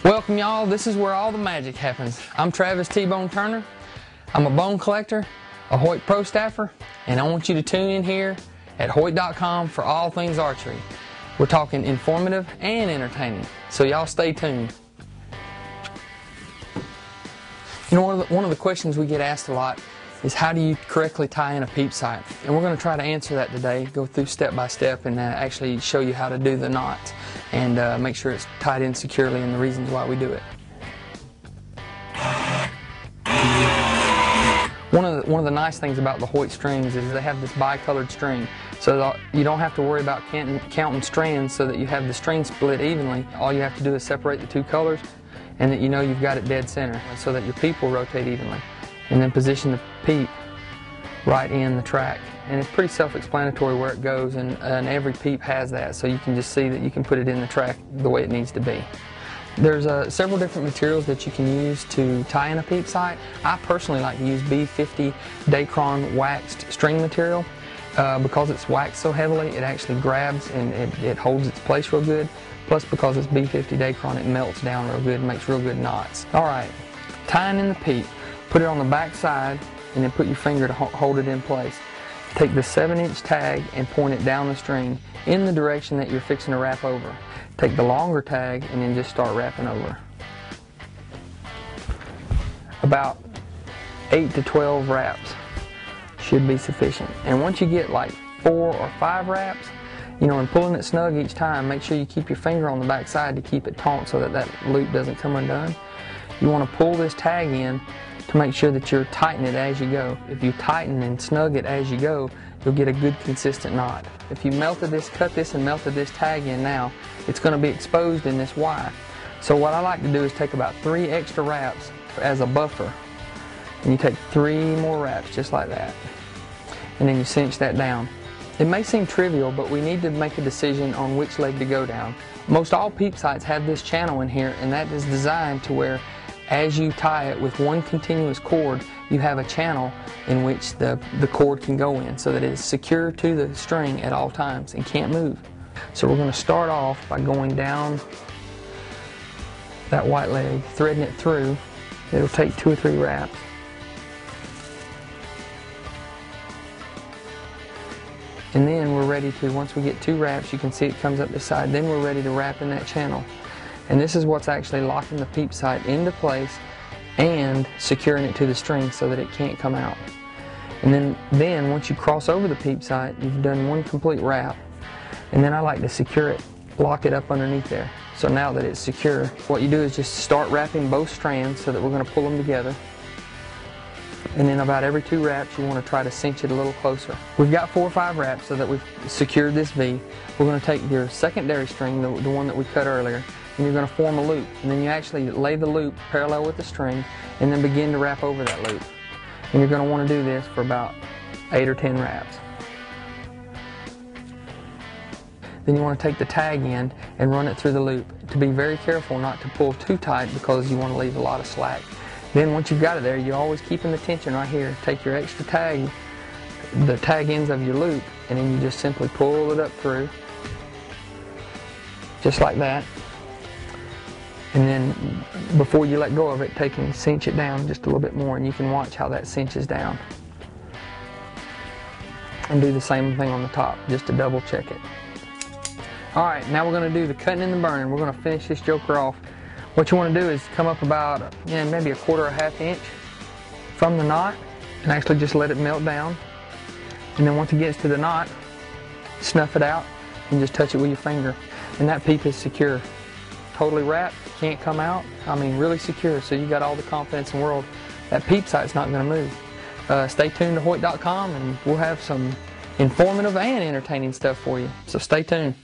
Welcome y'all, this is where all the magic happens. I'm Travis T-Bone Turner. I'm a bone collector, a Hoyt Pro Staffer, and I want you to tune in here at HOYT.com for all things archery. We're talking informative and entertaining, so y'all stay tuned. You know, one of the questions we get asked a lot is how do you correctly tie in a peep sight? And we're going to try to answer that today, go through step by step and actually show you how to do the knots and make sure it's tied in securely and the reasons why we do it. One of the nice things about the Hoyt strings is they have this bicolored string, so you don't have to worry about counting strands so that you have the string split evenly. All you have to do is separate the two colors and that you know you've got it dead center so that your peep will rotate evenly. And then position the peep right in the track. And it's pretty self-explanatory where it goes, and every peep has that, so you can just see that you can put it in the track the way it needs to be. There's several different materials that you can use to tie in a peep sight. I personally like to use B50 Dacron waxed string material. Because it's waxed so heavily, it actually grabs and it holds its place real good. Plus, because it's B50 Dacron, it melts down real good and makes real good knots. Alright, tying in the peep. Put it on the back side and then put your finger to hold it in place. Take the 7-inch tag and point it down the string in the direction that you're fixing to wrap over. Take the longer tag and then just start wrapping over. About 8 to 12 wraps should be sufficient. And once you get like 4 or 5 wraps, you know, and pulling it snug each time, make sure you keep your finger on the back side to keep it taut so that that loop doesn't come undone. You want to pull this tag in to make sure that you're tightening it as you go. If you tighten and snug it as you go, you'll get a good consistent knot. If you cut this and melted this tag in now, it's going to be exposed in this Y. So what I like to do is take about 3 extra wraps as a buffer. And you take 3 more wraps just like that. And then you cinch that down. It may seem trivial, but we need to make a decision on which leg to go down. Most all peep sights have this channel in here, and that is designed to where as you tie it with one continuous cord, you have a channel in which the cord can go in so that it is secure to the string at all times and can't move. So we're going to start off by going down that white leg, threading it through. It'll take 2 or 3 wraps. And then we're ready to, once we get 2 wraps, you can see it comes up this side, then we're ready to wrap in that channel. And this is what's actually locking the peep sight into place and securing it to the string so that it can't come out. And then once you cross over the peep sight, you've done 1 complete wrap. And then I like to secure it, lock it up underneath there. So now that it's secure, what you do is just start wrapping both strands so that we're going to pull them together. And then about every 2 wraps you want to try to cinch it a little closer. We've got 4 or 5 wraps so that we've secured this V. We're going to take your secondary string, the one that we cut earlier, and you're going to form a loop. And then you actually lay the loop parallel with the string and then begin to wrap over that loop. And you're going to want to do this for about 8 or 10 wraps. Then you want to take the tag end and run it through the loop. To be very careful not to pull too tight because you want to leave a lot of slack. Then once you've got it there, you're always keeping the tension right here. Take your extra tag, the tag ends of your loop, and then you just simply pull it up through, just like that. And then before you let go of it, take and cinch it down just a little bit more, and you can watch how that cinches down. And do the same thing on the top, just to double check it. Alright, now we're going to do the cutting and the burning. We're going to finish this joker off. What you want to do is come up about maybe 1/4 or 1/2 inch from the knot and actually just let it melt down. And then once it gets to the knot, snuff it out and just touch it with your finger. And that peep is secure. Totally wrapped, can't come out. I mean, really secure, so you got all the confidence in the world. That peep sight's not going to move. Stay tuned to HOYT.com and we'll have some informative and entertaining stuff for you. So stay tuned.